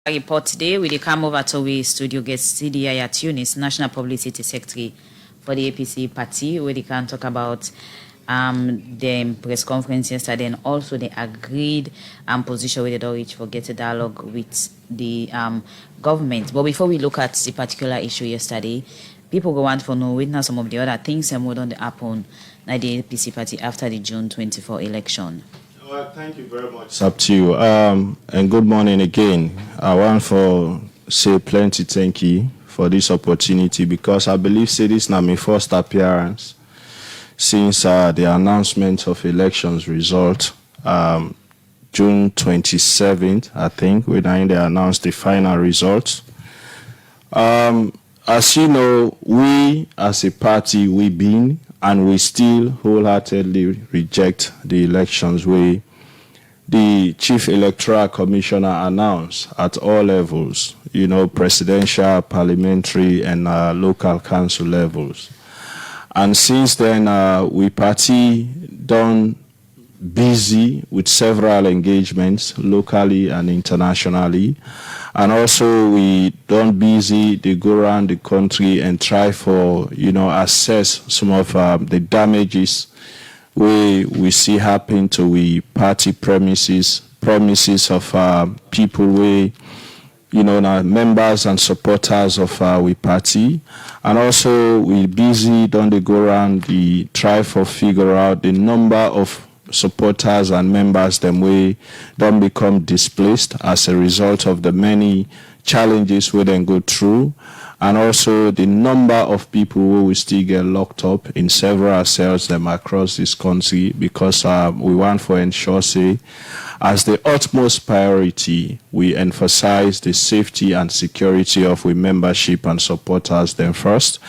Report today, we come over to we studio guest Sidi Yayah Tunis, National Publicity Secretary for the APC party, where they can talk about the press conference yesterday and also the agreed position with the reach for get a dialogue with the government. But before we look at the particular issue yesterday, people go want to know witness some of the other things and what on the happen at the APC party after the June 24 election. Thank you very much. It's up to you. And good morning again. I want to say plenty thank you for this opportunity because I believe this is not my first appearance since the announcement of elections result June 27th, I think, when they announced the final results. As you know, we as a party, we been and we still wholeheartedly reject the elections where the Chief Electoral Commissioner announced at all levels, presidential, parliamentary, and local council levels. And since then, we party done busy with several engagements locally and internationally. And also we done busy, they go around the country and try for, assess some of the damages we see happen to we party promises of people members and supporters of we party. And also we busy, don't they go around the try for figure out the number of supporters and members them we don't become displaced as a result of the many challenges we then go through, and also the number of people who will still get locked up in several cells them across this country because we want to ensure say as the utmost priority we emphasize the safety and security of we membership and supporters them first.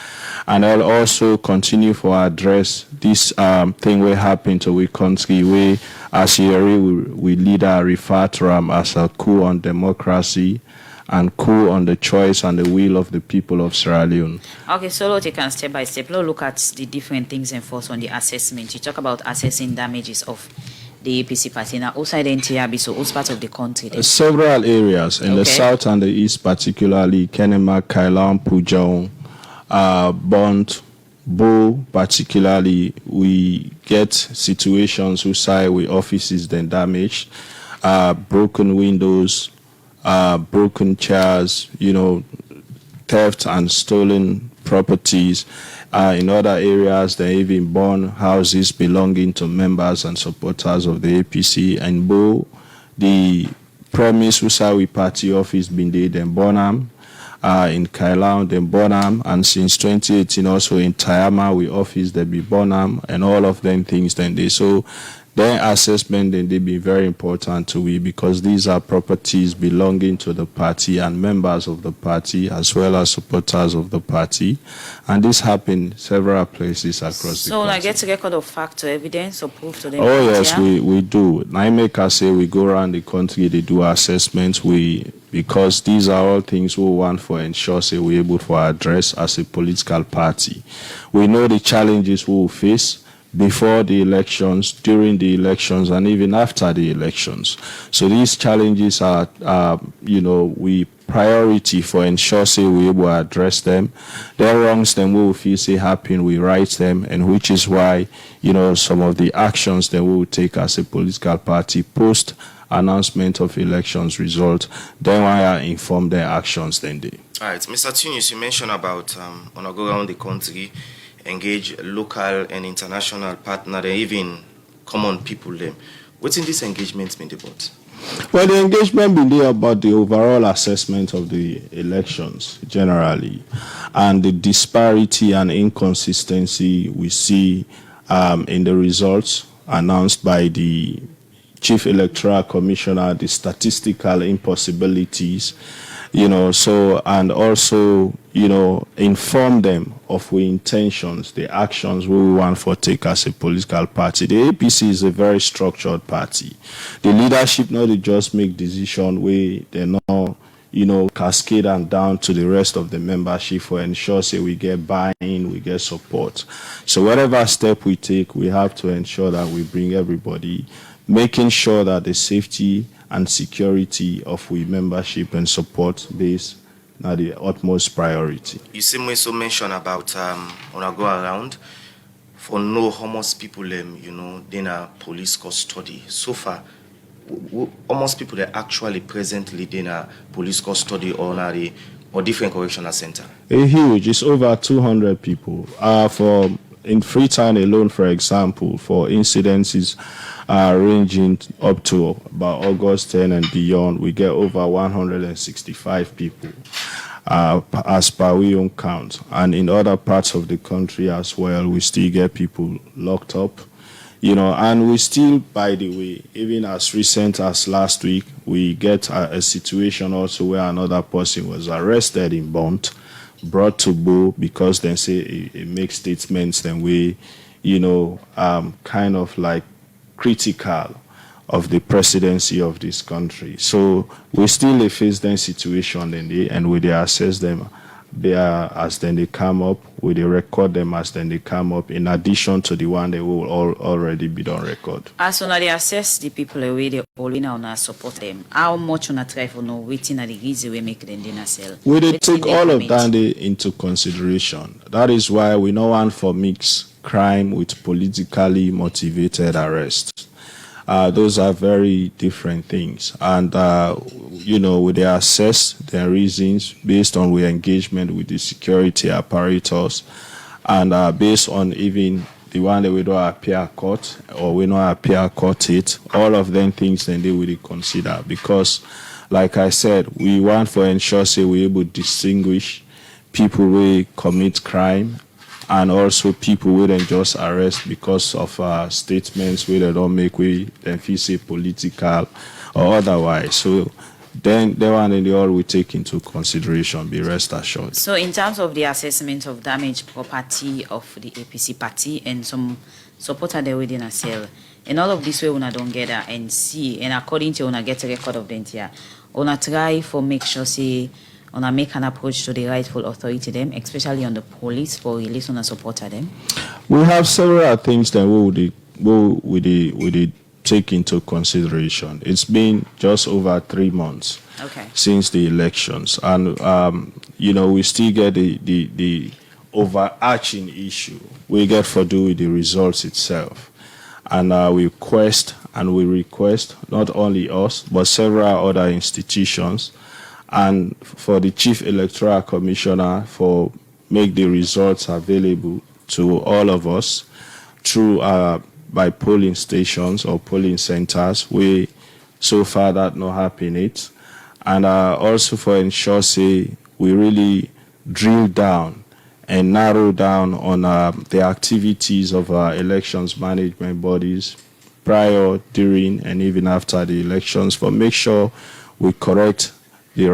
And I'll also continue to address this thing will happen to we country where as Yeri we leader refer to as a coup on democracy and coup on the choice and the will of the people of Sierra Leone. Okay, so let's take step by step. Let's look at the different things enforced on the assessment. You talk about assessing damages of the APC party. Now, outside the NTRB, so what's part of the country? Then? Several areas in the south and the east, particularly Kenema, Kailan, Pujao, Bond, Bo, particularly, we get situations who say we offices then damaged, broken windows, broken chairs, theft and stolen properties. In other areas, they even burn houses belonging to members and supporters of the APC. And Bo, the premise Usawi party office been there, then Bonham, in Kailan, then Bonham, and since 2018 also in Tayama, we office there be Bonham, and all of them things then they. So their assessment then they be very important to we because these are properties belonging to the party and members of the party as well as supporters of the party, and this happened several places across the country. So I get a record of fact or evidence or proof to them? Oh yes, we do. I make us say we go around the country, they do assessments, because these are all things we want for ensure say we're able to address as a political party. We know the challenges we will face before the elections, during the elections, and even after the elections. So these challenges are, we priority for ensure say we able to address them. Their wrongs then we will feel say happen, we right them, and which is why, some of the actions that we will take as a political party post announcement of elections result, then I inform their actions then they. All right, Mr. Tunis, you mentioned about on a go around the country, engage local and international partners, and even common people them. What's in this engagement mean about? Well, the engagement been there about the overall assessment of the elections generally, and the disparity and inconsistency we see in the results announced by the Chief Electoral Commissioner, the statistical impossibilities, and also, inform them of our intentions, the actions we want for take as a political party. The APC is a very structured party. The leadership not just make decision where they not, cascade and down to the rest of the membership for ensure say we get buy-in, we get support. So whatever step we take, we have to ensure that we bring everybody, making sure that the safety and security of we membership and support base now the utmost priority. You seem to mention about when I go around for no almost people in a police custody. So far, almost people that actually presently in a police custody or different correctional center. A huge, it's over 200 people. For in Freetown alone, for example, for incidences ranging up to about August 10 and beyond, we get over 165 people as per we own count. And in other parts of the country as well, we still get people locked up. And we still, by the way, even as recent as last week, we get a situation also where another person was arrested in Bont, brought to Bo because they say it makes statements then we, kind of like critical of the presidency of this country. So we still face that situation and we assess them as then they come up, we record them as then they come up, in addition to the one they will already be on record. As soon as they assess the people away, they all now support them. How much on a try for no waiting at the reason we make them dinner sell? We did take all of that into consideration. That is why we don't want for mix crime with politically motivated arrests. Those are very different things. And, they assess their reasons based on our engagement with the security apparatus and based on even the one that we don't appear court or we don't appear court it, all of them things then they will consider. Because, like I said, we want to ensure say we're able to distinguish people who commit crime and also people who then just arrest because of statements where they don't make we then feel say political or otherwise. So then the one and the all we take into consideration, be rest assured. So in terms of the assessment of damaged property of the APC party and some supporter there within a cell, and all of this way una don't get that and see, and according to una get a record of them here, una try for make sure say on make an approach to the rightful authority them, especially on the police for release on a supporter them? We have several things that we take into consideration. It's been just over 3 months since the elections, and we still get the overarching issue we get for do with the results itself, and we request not only us but several other institutions and for the Chief Electoral Commissioner for make the results available to all of us through by polling stations or polling centers. We so far that not happen it, and also for ensure say we really drill down and narrow down on the activities of our elections management bodies prior, during, and even after the elections, for make sure we correct the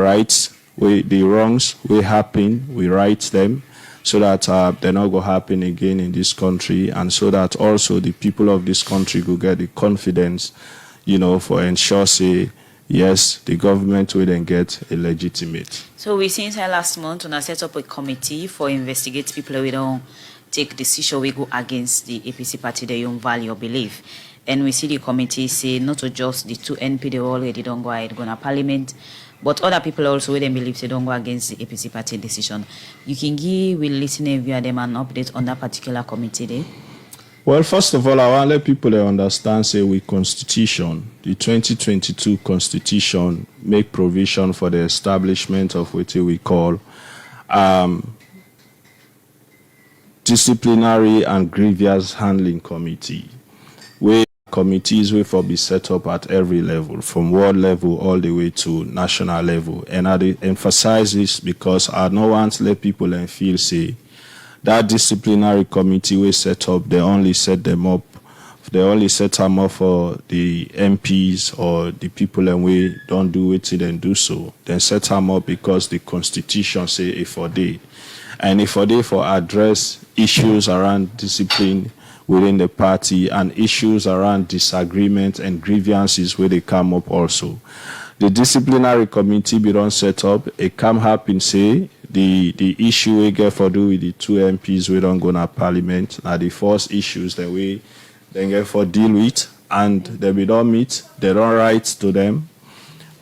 the wrongs will happen, we right them, so that they're not going to happen again in this country, and so that also the people of this country will get the confidence, for ensure say, yes, the government will then get a legitimate. So we since last month when I set up a committee for investigate people who don't take decision we go against the APC party they own value or belief. And we see the committee say not to just the 2 NP they already don't go ahead go to parliament, but other people also they believe they don't go against the APC party decision. You can give will listening via them an update on that particular committee there. Well, first of all, I want to let people understand, say, the 2022 Constitution, make provision for the establishment of what we call disciplinary and grievance handling committee, where committees will be set up at every level, from ward level all the way to national level. And I emphasize this because I don't want to let people feel, say, that disciplinary committee we set up, they only set them up for the MPs or the people and we don't do it and do so. Then set them up because the Constitution say if for day. And if for day for address issues around discipline within the party and issues around disagreement and grievances where they come up also. The disciplinary committee be done set up, it come happen say the issue we get for do with the 2 MPs we don't go to parliament are the first issues that we then get for deal with, and they be don't meet, they don't write to them,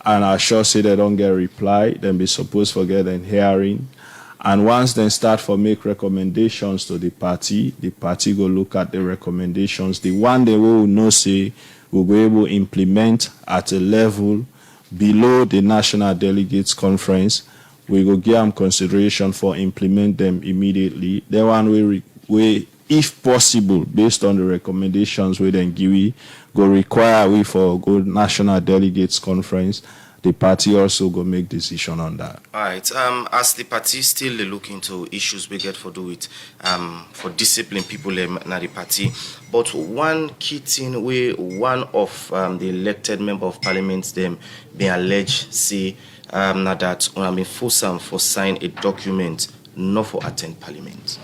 and I sure say they don't get reply, then be supposed to get an hearing. And once they start for make recommendations to the party go look at the recommendations. The one they will know say will be able to implement at a level below the National Delegates Conference. We will give them consideration for implement them immediately. The one we if possible, based on the recommendations we then give, go require we for go National Delegates Conference. The party also go make decision on that. All right. As the party still look into issues we get for do it, for discipline people na the party. But one key thing where one of the elected member of parliament them being alleged say na that when I been forced for sign a document not for attend parliament.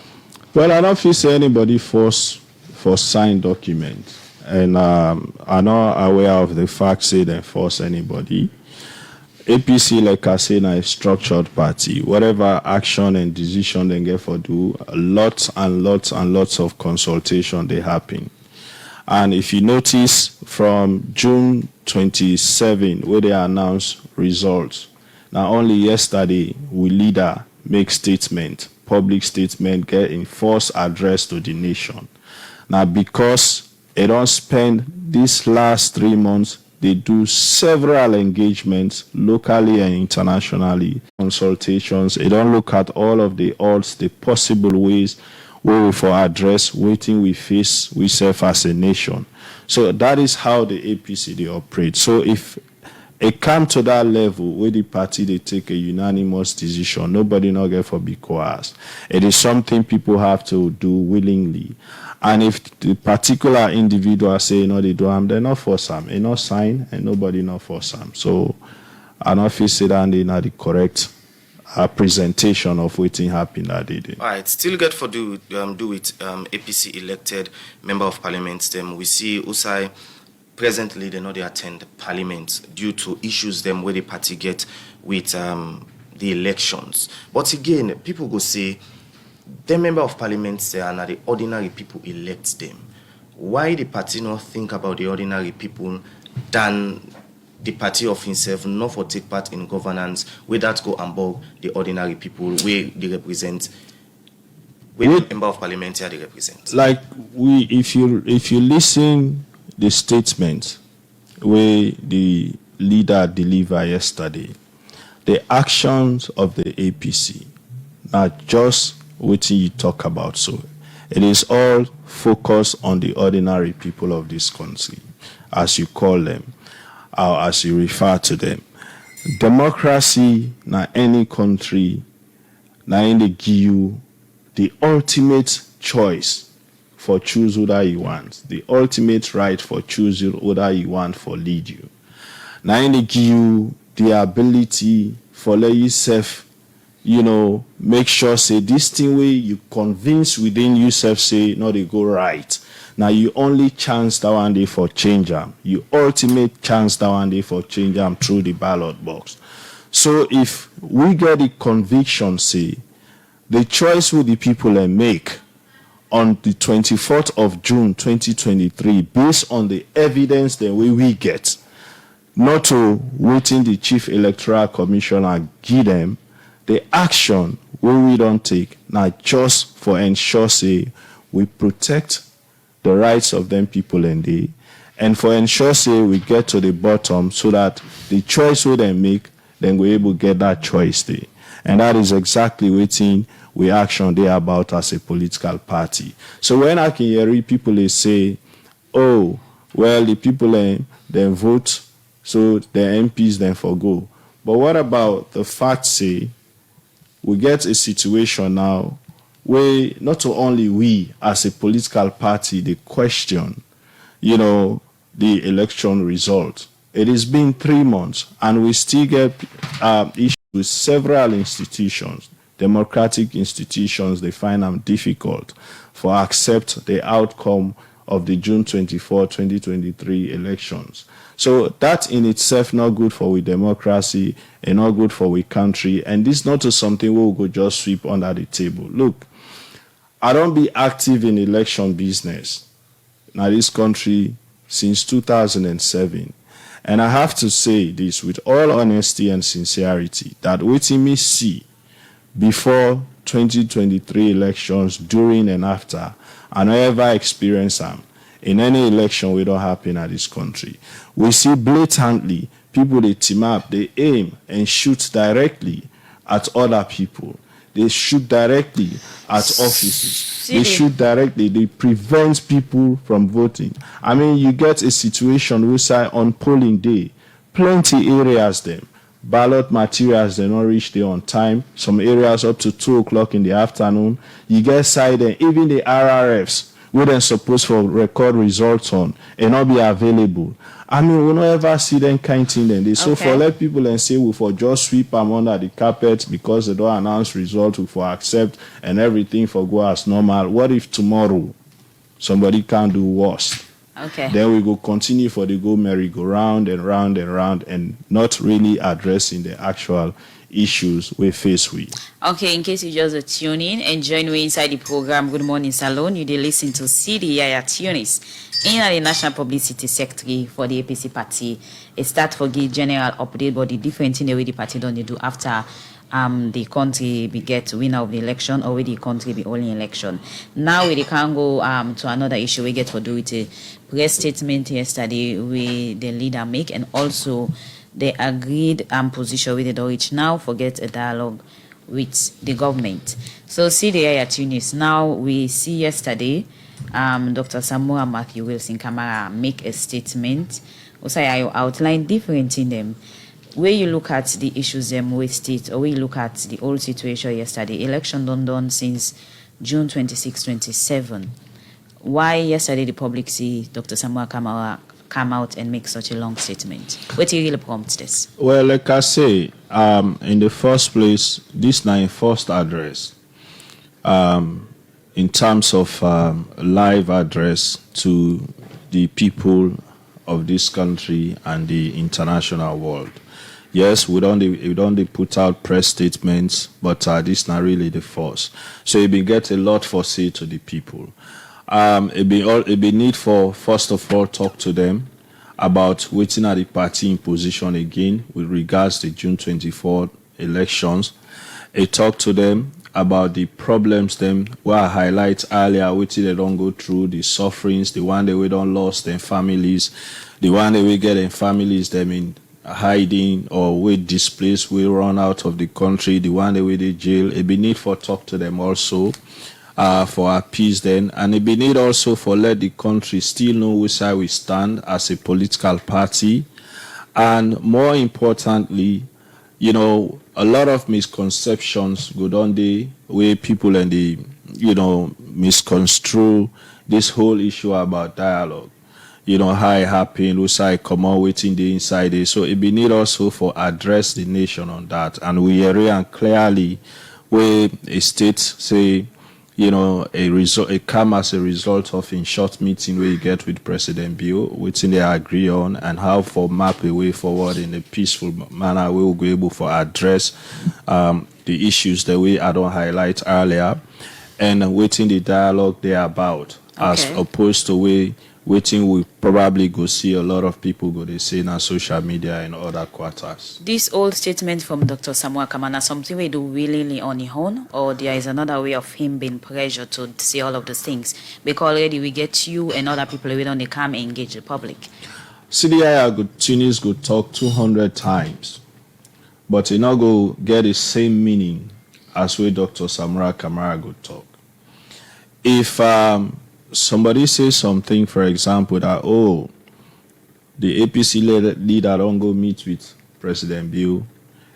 Well, I don't feel say anybody force for sign document, and I'm not aware of the fact say they force anybody. APC, like I say, is a structured party. Whatever action and decision they get for do, lots and lots and lots of consultation they happen. And if you notice from June 27, where they announce results, not only yesterday, we leader make statement, public statement, get enforced address to the nation. Now, because they don't spend these last 3 months, they do several engagements locally and internationally, consultations. They don't look at all of the odds, the possible ways where we for address waiting we face we serve as a nation. So that is how the APC they operate. So if it come to that level where the party they take a unanimous decision, nobody not get for be coerced. It is something people have to do willingly. And if the particular individual say no, they do them, they not force them. They not sign and nobody not force them. So I don't feel say that they not the correct presentation of what happened that day. All right, still get for do with APC elected member of parliament. Them we see Usai presently they not they attend parliament due to issues them where the party get with the elections. But again, people go say the member of parliament they are not the ordinary people elect them. Why the party not think about the ordinary people than the party of himself not for take part in governance where that go above the ordinary people where they represent where the member of parliament here they represent? Like if you listen the statement where the leader delivered yesterday, the actions of the APC not just what you talk about. So it is all focused on the ordinary people of this country, as you call them, or as you refer to them. Democracy, na any country, na any give you the ultimate choice for choose who that you want, the ultimate right for choose who that you want for lead you. Na any give you the ability for let yourself, make sure say this thing way you convince within yourself say no they go right. Now you only chance that one day for change them. You ultimate chance that one day for change them through the ballot box. So if we get the conviction say the choice with the people make on the 24th of June 2023 based on the evidence the way we get, not to waiting the Chief Electoral Commissioner give them the action we don't take now just for ensure say we protect the rights of them people and for ensure say we get to the bottom so that the choice we then make then we're able to get that choice there. And that is exactly what we action there about as a political party. So when I can hear people they say, oh, well the people then vote so the MPs then forgo. But what about the fact say we get a situation now where not only we as a political party they question, the election result. It has been 3 months and we still get issues with several institutions, democratic institutions. They find them difficult for accept the outcome of the June 24, 2023 elections. So that in itself not good for we democracy and not good for we country. And this not just something we'll go just sweep under the table. Look, I don't be active in election business. Now this country since 2007. And I have to say this with all honesty and sincerity, that wetin me see before 2023 elections, during and after, I never experience them in any election we don't happen at this country. We see blatantly people, they team up, they aim and shoot directly at other people. They shoot directly at offices. Sidi. They shoot directly. They prevent people from voting. I mean, you get a situation we say on polling day, plenty areas them, ballot materials, they not reach there on time. Some areas up to 2 o'clock in the afternoon. You get side and even the RRFs, we then supposed for record results on and not be available. I mean, we don't ever see them kind thing then. They so for let people and say we for just sweep them under the carpet because they don't announce results, we for accept and everything for go as normal. What if tomorrow somebody can't do worse? Okay. Then we go continue for the go merry-go-round and round and round and not really addressing the actual issues we face with. Okay, in case you just tune in and join me inside the program, Good Morning Salone, you did listen to Sidi, Yayah, Tunis, in the National Publicity Secretary for the APC party. It start for give general update about the different thing the way the party don't do after the country be get winner of the election or the country be only election. Now we can go to another issue we get to do with a press statement yesterday we the leader make, and also the agreed position with the Deutsch now forget a dialogue with the government. So Sidi, Yayah, Tunis. Now we see yesterday Dr. Samura Matthew Wilson Kamara make a statement. Also, I outlined different in them. Where you look at the issues them with state, or where you look at the old situation yesterday, election done since June 26, 27. Why yesterday the public see Dr. Samura Kamara come out and make such a long statement? What really prompts this? Well, like I say, in the first place, this na first address. In terms of live address to the people of this country and the international world. Yes, we don't put out press statements, but this not really the first. So it be get a lot for say to the people. It be need for first of all talk to them about waiting at the party in position again with regards to June 24 elections. A talk to them about the problems them where I highlight earlier, which they don't go through, the sufferings, the one that we don't lost their families, the one that we get in families them in hiding or we displaced, we run out of the country, the one that we did jail. It be need for talk to them also for appease them, and it be need also for let the country still know which side we stand as a political party, and more importantly, you know, a lot of misconceptions go down the way people and the, you know, misconstrue this whole issue about dialogue. You know, how it happened, who side come out waiting the inside it. So it be need also for address the nation on that. And we hear and clearly where a state say, you know, it come as a result of in short meeting where you get with President Bill, which they agree on, and how for map a way forward in a peaceful manner we will be able to address the issues that we I don't highlight earlier, and waiting the dialogue there about, as opposed to waiting we probably go see a lot of people go they say on social media and other quarters. This old statement from Dr. Samura Kamara, something we do willingly on his own, or there is another way of him being pressured to say all of those things? Because already we get you and other people we don't come and engage the public. Sidi, Tunis go talk 200 times, but it not go get the same meaning as way Dr. Samura Kamara go talk. If somebody says something, for example, that, oh, the APC leader don't go meet with President Bill.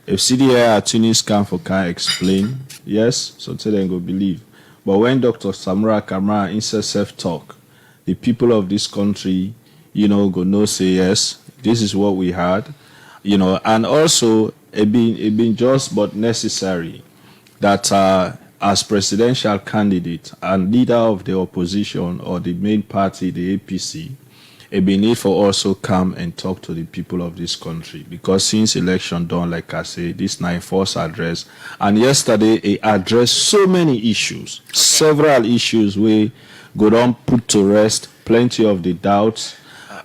If Yayah Tunis can explain, yes, so they then go believe. But when Dr. Samura Kamara insert self-talk, the people of this country, you know, go no say yes, this is what we had, you know, and also it been just but necessary that as presidential candidate and leader of the opposition or the main party, the APC, it be need for also come and talk to the people of this country, because since election done, like I say, this 9-4 address, and yesterday it addressed so many issues, several issues we go on put to rest, plenty of the doubts,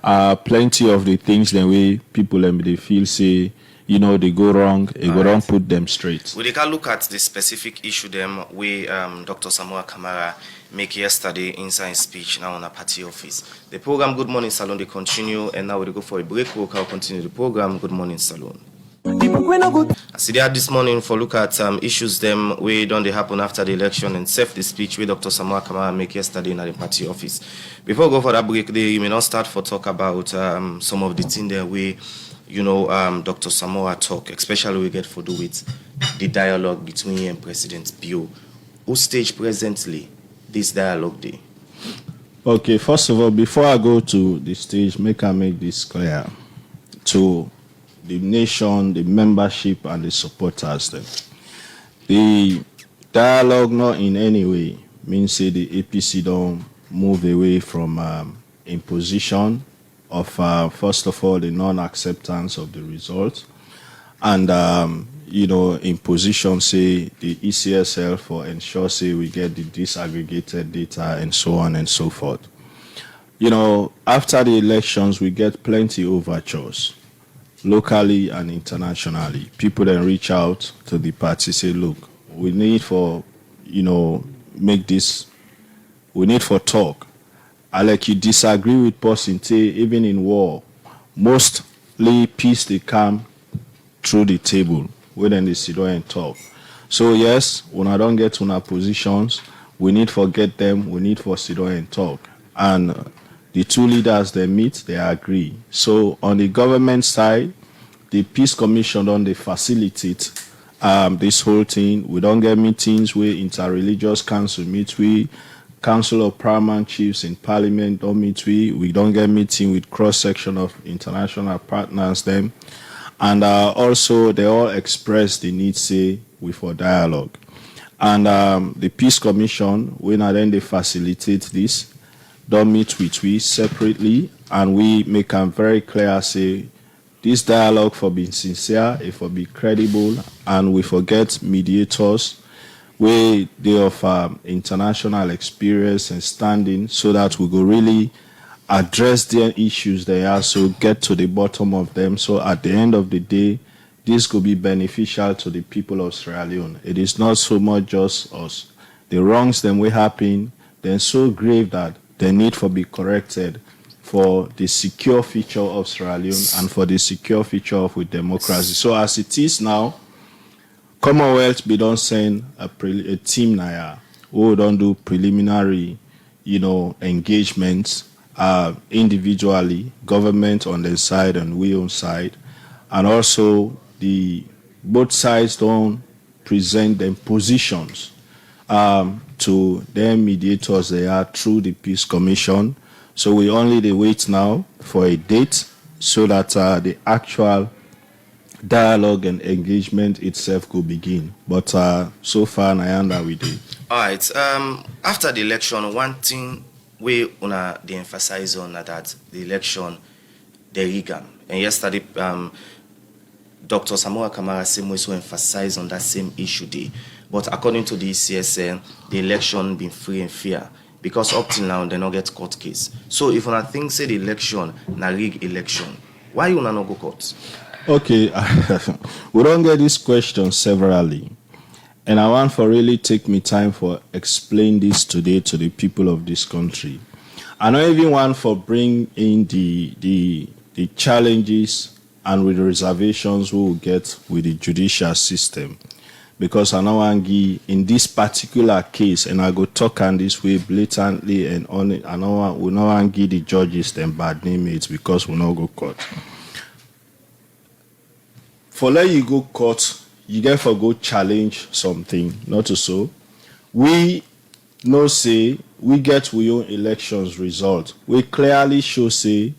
plenty of the things the way people they feel say, they go wrong, it go wrong, put them straight. We can look at the specific issue them where Dr. Samoa Kamara make yesterday inside his speech now on a party office. The program Good Morning Salone they continue, and now we go for a break. We'll continue the program Good Morning Salone. Sidi this morning for look at issues them where don't they happen after the election and self the speech where Dr. Samoa Kamara make yesterday in the party office. Before we go for that break, you may not start for talk about some of the things there where Dr. Samoa talk, especially we get for do with the dialogue between him and President Bio. Who stage presently this dialogue day? Okay, first of all, before I go to the stage, make this clear to the nation, the membership, and the supporters. Then. The dialogue not in any way means say the APC don't move away from imposition of, first of all, the non-acceptance of the results. And, imposition, say, the ECSL for ensure, say, we get the disaggregated data and so on and so forth. After the elections, we get plenty of overtures, locally and internationally. People then reach out to the party, say, look, we need for, make this, we need for talk. I like you disagree with person, say, even in war, mostly peace they come through the table, where then they sit down and talk. So yes, when I don't get to our positions, we need for get them, we need for sit down and talk. And the two leaders they meet, they agree. So on the government side, the Peace Commission don't they facilitate this whole thing. We don't get meetings where interreligious council meet we. Council of Paramount Chiefs in Parliament don't meet we don't get meeting with cross-section of international partners them. And also they all express the need, say, for dialogue. And the Peace Commission, when then they facilitate this, don't meet with we separately, and we make them very clear, say, this dialogue for being sincere, it for be credible, and we forget mediators, where they of international experience and standing, so that we go really address their issues they are, so get to the bottom of them. So at the end of the day, this could be beneficial to the people of Sierra Leone. It is not so much just us. The wrongs them will happen, they're so grave that they need to be corrected for the secure future of Sierra Leone and for the secure future of with democracy. So as it is now, Commonwealth be don't send a team now who don't do preliminary, engagements individually, government on their side and we on side, and also the both sides don't present them positions to their mediators they are through the Peace Commission. So we only they wait now for a date so that the actual dialogue and engagement itself could begin. But so far, Nyanda, we did. All right. After the election, one thing we they emphasize on that the election, the rigged. And yesterday, Dr. Samoa Kamara same way so emphasized on that same issue day. But according to the ECSN, the election been free and fair. Because up till now, they not get court case. So if una think say the election, na rig election, why you not go court? Okay, we don't get this question severally. And I want for really take me time for explain this today to the people of this country. I don't even want for bring in the challenges and with the reservations we will get with the judicial system. Because I know in this particular case, and I go talk on this way blatantly and on it, I know we not give the judges them bad name it's because we not go court. For let you go court, you get for go challenge something, not to so. We no say we get we own elections result. We clearly show say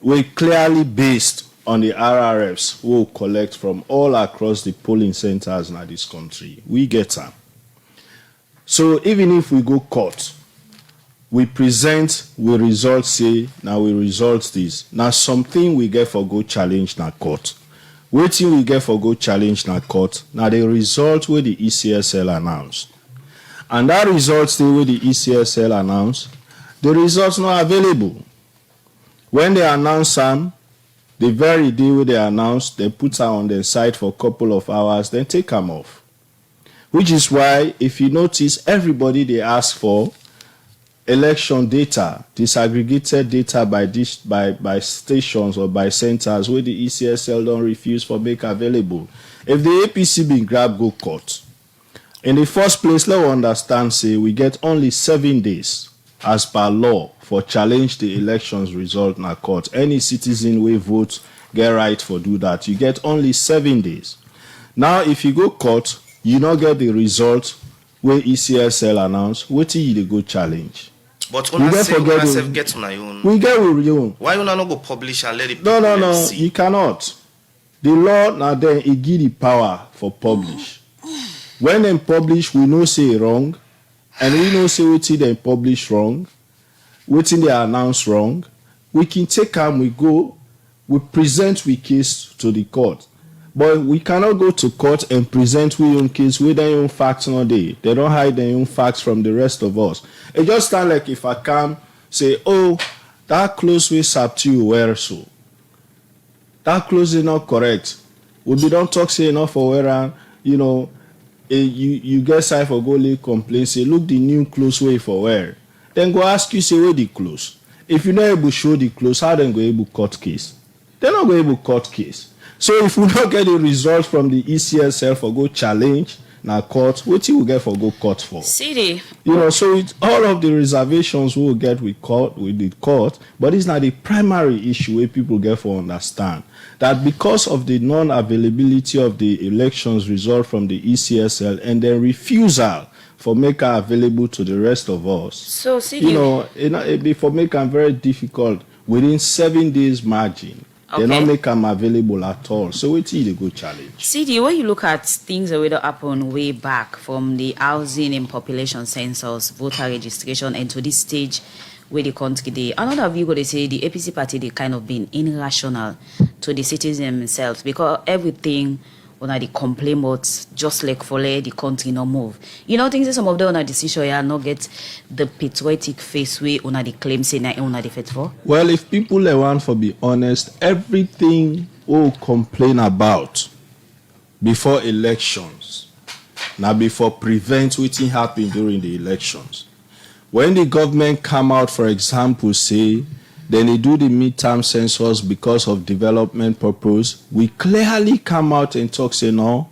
we clearly based on the RRFs who collect from all across the polling centers in this country. We get them. So even if we go court, we present, we result say, now we result this. Now something we get for go challenge na court. Waiting we get for go challenge na court. Now the result where the ECSL announced. And that result still where the ECSL announced, the results not available. When they announce them, the very day when they announce, they put her on their site for a couple of hours, then take them off. Which is why, if you notice, everybody they ask for election data, disaggregated data by stations or by centers where the ECSL don't refuse for make available. If the APC been grab go court, in the first place, let's understand, say, we get only 7 days as per law for challenge the elections result in a court. Any citizen will vote, get right for do that. You get only 7 days. Now, if you go court, you not get the result where ECSL announce, what till you go challenge. But una say get on your own. We get with your own. Why you not go publish and let it No, see? you cannot. The law now then it give the power for publish. When them publish, we know say wrong, and we know say what they publish wrong, what they announce wrong. We can take them, we go, we present we case to the court. But we cannot go to court and present we own case with their own facts no day. They don't hide their own facts from the rest of us. It just sounds like if I come say, oh, that close way subdue where so. That close is not correct. We don't talk say enough for where you get side for go lay complain, say look the new close way for where. Then go ask you say where the close. If you're not able to show the close, how then go able court case? They're not going able court case. So if we don't get the results from the ECSL for go challenge now court, what you will get for go court for? Sidi. So it's all of the reservations we will get with the court, but it's not the primary issue where people get for understand that because of the non-availability of the elections result from the ECSL and their refusal for make her available to the rest of us. So Sidi, it for make them very difficult within 7 days margin. Okay. They not make them available at all. So it's a good challenge. Sidi, when you look at things that would happen way back from the housing and population census, voter registration, and to this stage where the country they another view they say the APC party they kind of been irrational to the citizens themselves because everything when they complain about just like for the country no move. Things that some of them on a decision yeah not get the patriotic face way on the claim say na on the fit for. Well, if people want to be honest, everything we complain about before elections, now before prevent what happen during the elections. When the government come out, for example, say then they do the midterm census because of development purpose, we clearly come out and talk, say, no,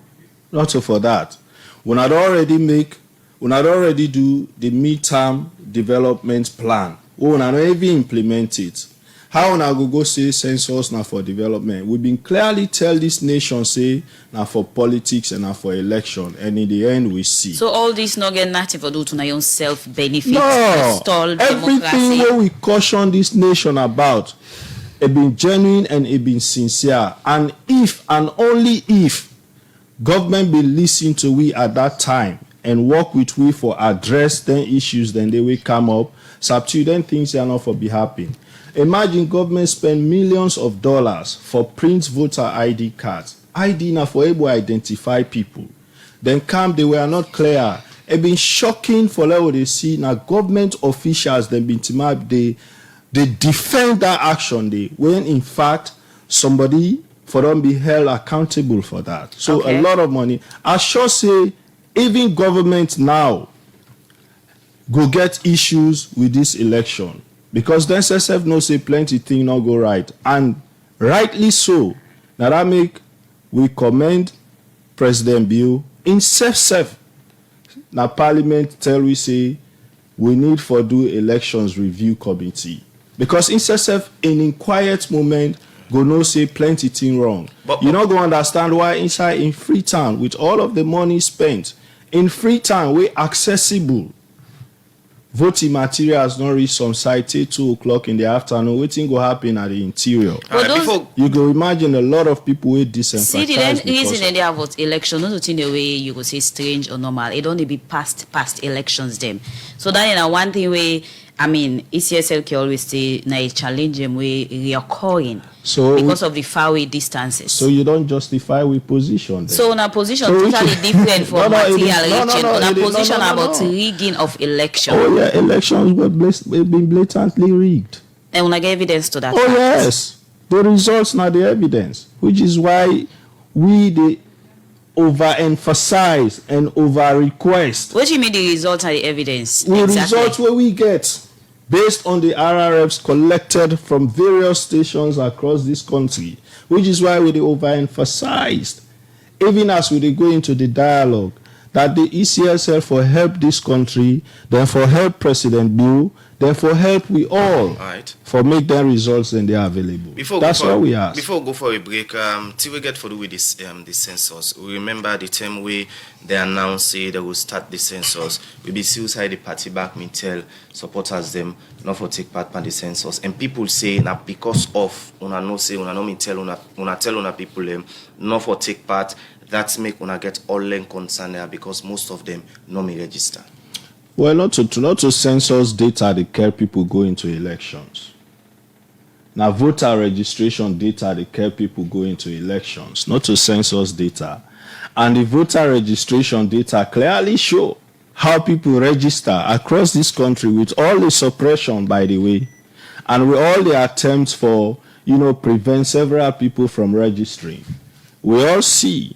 not for that. We not already do the midterm development plan. We not even implement it. How we go say census now for development? We've been clearly tell this nation, say, now for politics and now for election. And in the end, we see. So all this not get nothing for do to your own self-benefit, no, stall everything democracy. Where we caution this nation about, it been genuine and it been sincere. And if and only if government be listen to we at that time and work with we for address them issues, then they will come up. Substitute then things are not for be happening. Imagine government spend millions of dollars for print voter ID cards. ID now for able to identify people. Then they were not clear. It been shocking for what they see. Now government officials then been they defend that action day when in fact somebody for them be held accountable for that. So a lot of money. I sure say even government now go get issues with this election. Because the SSF knows say plenty things not go right. And rightly so. Now that make we commend President Bill in self. Now Parliament tell we say we need for do elections review committee. Because in self in quiet moment go no say plenty thing wrong. But you not go understand why inside in Freetown with all of the money spent in Freetown we accessible. Voting materials not reach some site till 2:00 in the afternoon. Waiting go happen at the interior. You go imagine a lot of people with disenfranchised. See, the reason they about election, not in the way you go say strange or normal. It only be past elections them. So that one thing where ECSL can always say na a challenge them way reoccurring. So because of the far away distances. So you don't justify with position. Then. So na position totally different from material election. Na position about rigging of election. Oh yeah, elections were been blatantly rigged. And we get evidence to that. Oh, yes. The results are the evidence, which is why we overemphasize and over-request. What do you mean the results are the evidence? The exactly. results where we get based on the RRFs collected from various stations across this country, which is why we overemphasized, even as we go into the dialogue, that the ECSL for help this country, then for help President Bill, then for help we all, right, for make their results and they are available. That's what we ask. Before we go for a break, till we get for do with this the census, we remember the time we they announced say they will start the census. We be suicide the party back me tell supporters them not for take part in the census, and people say now because of una no say una no me tell una tell una people them not for take part. That's make una get all them concern there because most of them no me register. Well, not to census data they care people go into elections. Now voter registration data they care people go into elections, not to census data. And the voter registration data clearly show how people register across this country with all the suppression, by the way, and with all the attempts for, prevent several people from registering. We all see,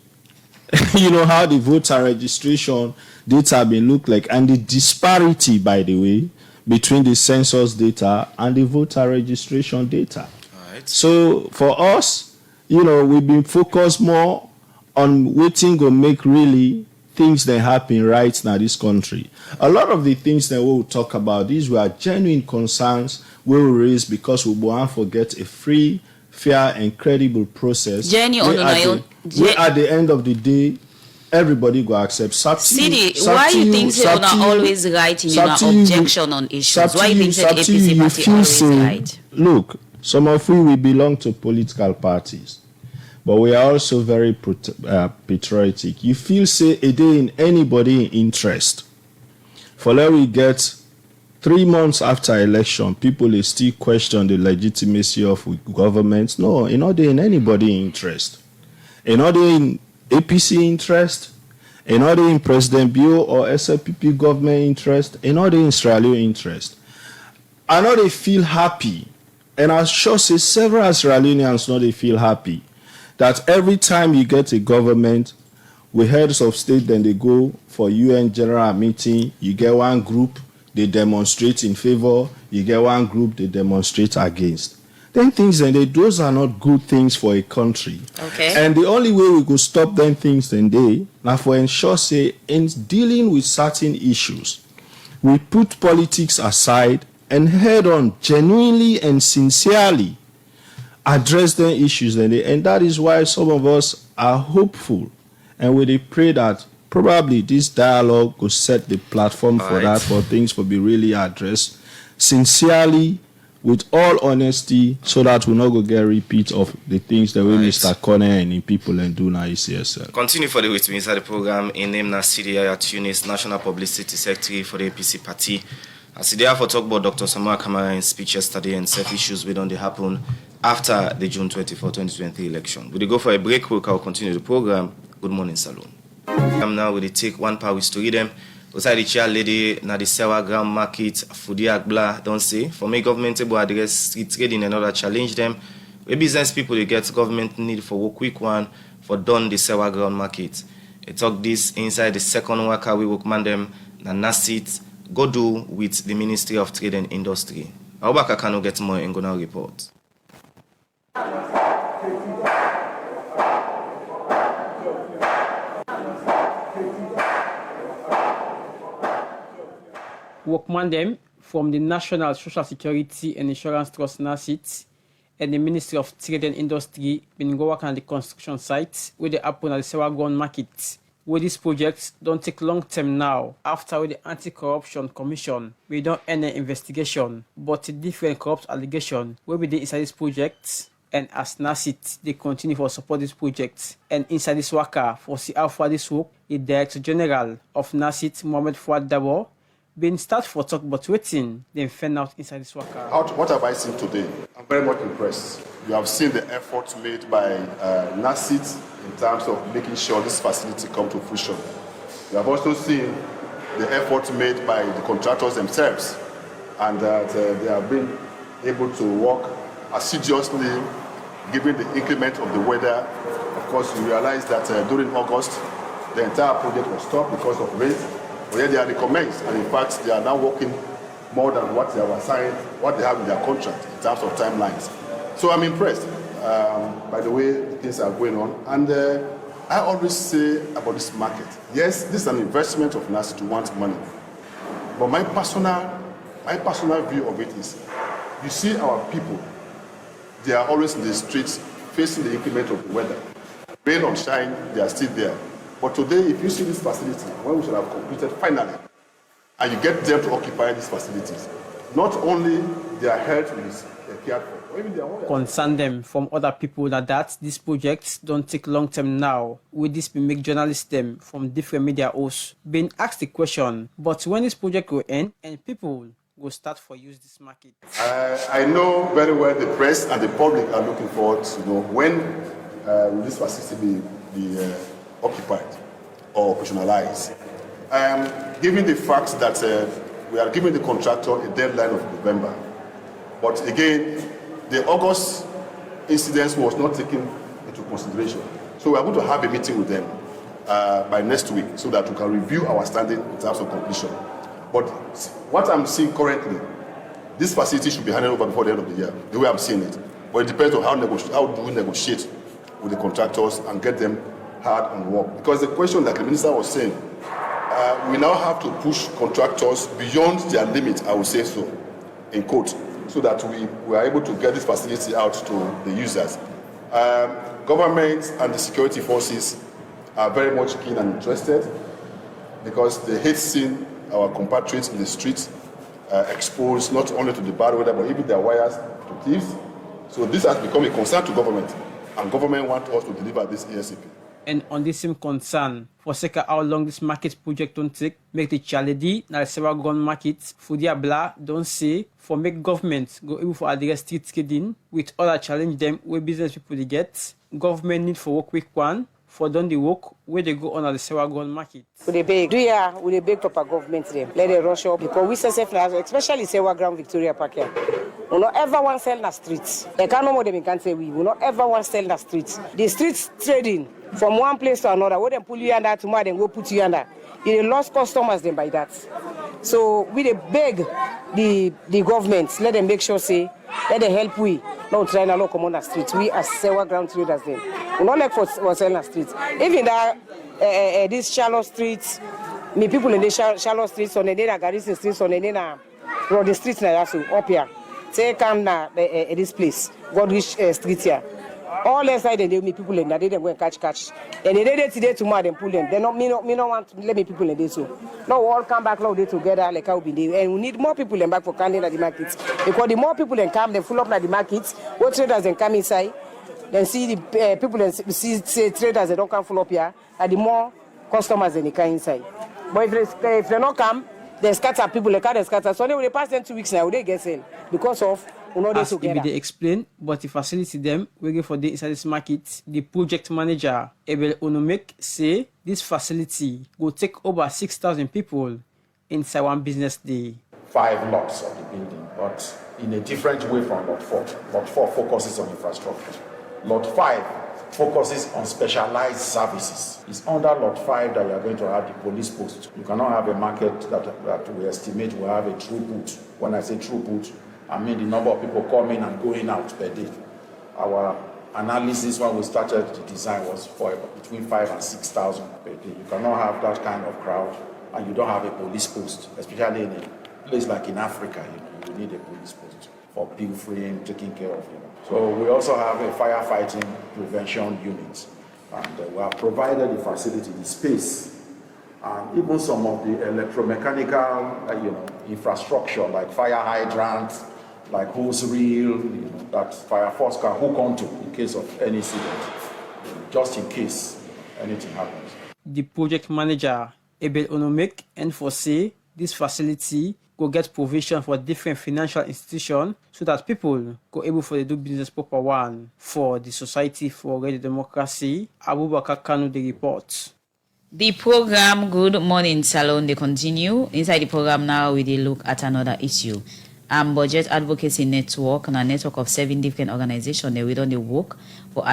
how the voter registration data may look like, and the disparity, by the way, between the census data and the voter registration data. Right. So for us, we've been focused more on waiting to make really things that happen right now in this country. A lot of the things that we'll talk about, these were genuine concerns we will raise because we won't forget a free, fair, and credible process. At the end of the day, everybody go accept. Sidi, why you think they are always right in your objection on issues? Why you think the APC party always right? Look, some of we belong to political parties, but we are also very patriotic. You feel say a day in anybody in interest. For let we get 3 months after election, people is still question the legitimacy of government. No, it's not in anybody interest. It's not in APC interest, it's not in President Bio or SLPP government interest, it's not in Israeli interest. I know they feel happy, and I sure say several Israelians know they feel happy, that every time you get a government, with heads of state, then they go for UN general meeting, you get one group, they demonstrate in favor, you get one group, they demonstrate against. Then things, those are not good things for a country. Okay. And the only way we could stop them things now for ensure, say, in dealing with certain issues, we put politics aside and head on, genuinely and sincerely address the issues. And that is why some of us are hopeful. And we pray that probably this dialogue will set the platform for that, for things to be really addressed sincerely, with all honesty, so that we not go get a repeat of the things that we Mr. Corner and the people and do now ECSL. Continue for the with me inside the program. In name na Sidi, Yayah, Tunis, National Publicity Secretary for the APC party. As they have for talk about Dr. Samuel Kamara in speech yesterday and self issues we don't happen after the June 24, 2023 election. We go for a break. We'll continue the program. Good morning, Salone. I'm now with the take one power story them. Outside the chair lady na the Sewa ground market, Fudi Agbla, don't say. For me, government will address street trading and other challenge them. We business people they get government need for a quick one for done the Sewa ground market. They talk this inside the second worker we recommend them na Nasit go do with the Ministry of Trade and Industry. Abubakar cannot get more and go now report. Workman them from the National Social Security and Insurance Trust NASIT and the Ministry of Trade and Industry been go work on the construction site where they happen at the Sewa ground market. Where these projects don't take long term now after the Anti-Corruption Commission we don't end an investigation but a different corrupt allegation where we did inside this project. And as NASIT, they continue to support this project. And inside this worker, for see how far this work, the Director General of NASIT, Mohamed Fouad Dabo, been start for talk about waiting, then find out inside this worker. What have I seen today? I'm very much impressed. You have seen the efforts made by NASIT in terms of making sure this facility comes to fruition. You have also seen the efforts made by the contractors themselves, and that they have been able to work assiduously, given the increment of the weather. Of course, you realize that during August, the entire project was stopped because of rain. But yet they are recommenced, and in fact, they are now working more than what they have assigned, what they have in their contract in terms of timelines. So I'm impressed by the way things are going on. And I always say about this market, yes, this is an investment of NAS to want money. But my personal view of it is, you see our people, they are always in the streets facing the increment of the weather. Rain or shine, they are still there. But today, if you see this facility, when we should have completed finally, and you get them to occupy these facilities, not only their health is cared for, but even their own. Concern them from other people that these projects don't take long term now. Will this be make journalists them from different media hosts being asked the question, but when this project will end and people will start for use this market? I know very well the press and the public are looking forward to know when will this facility be occupied or operationalized. Given the fact that we are giving the contractor a deadline of November, but again, the August incident was not taken into consideration. So we are going to have a meeting with them by next week so that we can review our standing in terms of completion. But what I'm seeing currently, this facility should be handed over before the end of the year, the way I'm seeing it. But it depends on how do we negotiate with the contractors and get them hard on work. Because the question, like the minister was saying, we now have to push contractors beyond their limit, I would say so, in quote, so that we are able to get this facility out to the users. Government and the security forces are very much keen and interested because they hate seeing our compatriots in the streets exposed not only to the bad weather, but even their wires to thieves. So this has become a concern to government, and government wants us to deliver this ASAP. And on this same concern, for sake how long this market project don't take, make the chaledi na several gun markets, Fudia Bla don't say for make government go able for address street trading with other challenge them where business people they get. Government need for work quick one for done the work where they go on at the several gun market. We dey beg, we dey beg proper government them. Let them rush up because we say especially Sewa Ground Victoria Park here. We not ever want sell in the streets. They can't know more than we can say we will not ever want sell in the streets. The streets trading from one place to another, where they pull you under tomorrow, then go put you under. You lost customers then by that. So we dey beg the government, let them make sure say, let them help we. Not trying to come on the streets. We as Sewa Ground traders then. We not like for selling the streets. Even that these shallow streets, me people in the shallow streets on the Garrison streets on the streets na so up here. Say come na this place, Godrich Street here. All inside they me people in that they go and catch. And they did today tomorrow then pull them. They not me not want to let me people in this so. Now we all come back now they together like how we be there. And we need more people in back for coming at the markets. Because the more people then come, they full up at the markets. What traders then come inside, then see the people then see traders they don't come full up here. And the more customers then they come inside. But if they not come, they scatter people, they can't scatter. So they will pass them 2 weeks now, they get sale because of as if they explain, but the facility them waiting for the inside this market. The project manager Abel Onomek say this facility will take over 6,000 people inside one business day. 5 lots of the building, but in a different way from lot 4. Lot 4 focuses on infrastructure. Lot 5 focuses on specialized services. It's under lot 5 that you are going to have the police post. You cannot have a market that we estimate will have a throughput. When I say throughput, I mean the number of people coming and going out per day. Our analysis when we started the design was for between 5,000 and 6,000 per day. You cannot have that kind of crowd and you don't have a police post, especially in a place like in Africa. You need a police post for pilfering, taking care of you. So we also have a firefighting prevention unit, and we have provided the facility, the space, and even some of the electromechanical, infrastructure like fire hydrants, like hose reel, that fire force can hook onto in case of any incident, just in case anything happens. The project manager, Abel Onomek, and foresee this facility go get provision for different financial institutions so that people go able for the do business proper one for the Society for Radio Democracy. Abubakar Kanu, the report. The program Good Morning Salone, they continue. Inside the program now, we look at another issue. budget advocacy network and a network of 7 different organizations. We don't work for